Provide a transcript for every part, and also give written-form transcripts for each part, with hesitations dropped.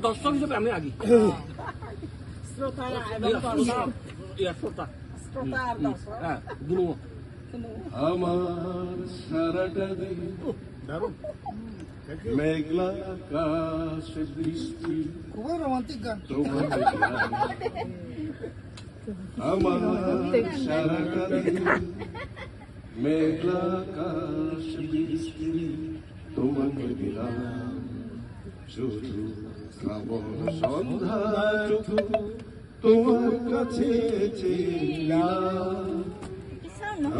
দর্শক হিসেবে আমি আগে শ্রোতা হ্যাঁ গুণমত আমার সারাটা দিন মেঘলা আকাশ বৃষ্টি খুবই রোমান্টিক গান। তোমার আমার সারাটা দিন মেঘলা আকাশ বৃষ্টি তোমাকে দিলাম শুধু শ্রাবণ সন্ধ্যা চুকু তোমার কাছে ছিলাম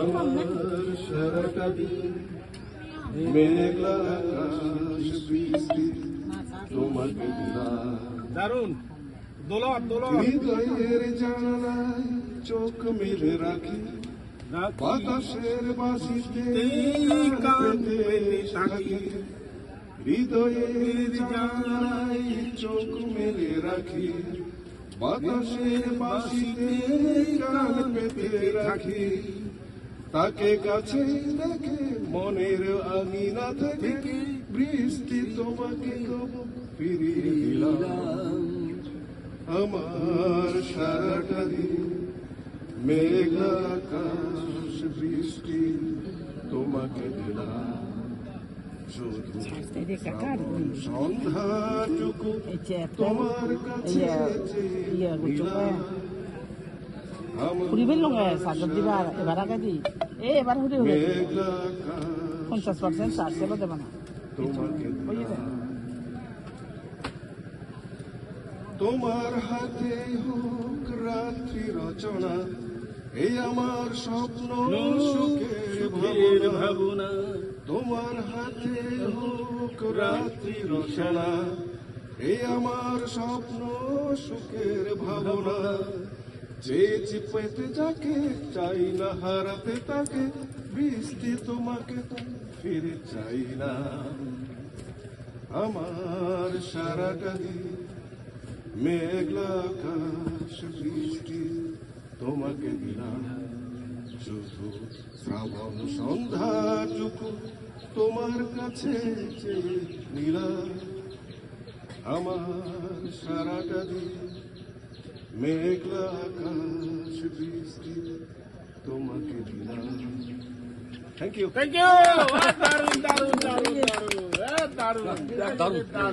আমার সারাটা দিন মেঘলা আকাশ বৃষ্টি তোমাকে দিলাম দারুন দোলন দোলন হৃদয়ের জানালায় চোখ মেলে রাখি বাতাসের বাঁশিতে কান পেতে থাকি হৃদয়ের জানালায় চোখ মেলে রাখি বাতাসের বাঁশিতে কান পেতে রাখি তাকে কাছে দেখে মনের আঙিনা থেকে বৃষ্টি তোমাকে ফিরিয়ে দিলাম আমার সারাটা দিন মেঘলা আকাশ বৃষ্টি তোমাকে দিলাম শুধু সন্ধ্যাটুকু তোমার কাছে ফুরিবেন লঙ্গে সাগর দিবা এবার আগে দি এবার হুড়ি হুড়ি 50% চার্জ সেবা দেবা না তোমাকে তোমার হাতে হোক রাত্রি রচনা এই আমার স্বপ্ন সুখের ভাবনা তোমার হাতে হোক রাত্রি রচনা এই আমার স্বপ্ন সুখের ভাবনা যে চিপেতে যাকে চাই না হারাতে তাকে বৃষ্টি তোমাকে তো ফিরে চাই না আমার সারাটা দিন মেঘলা আকাশ বৃষ্টি তোমাকে দিলাম শুধু শ্রাবণ সন্ধ্যাটুকু তোমার কাছে চেয়ে নিলাম আমার সারাটা দিন মেঘলা আকাশ বৃষ্টি তোমাকে দিলাম থ্যাংক ইউ দারুন দারুন দারুন দারুন দারুন দারুন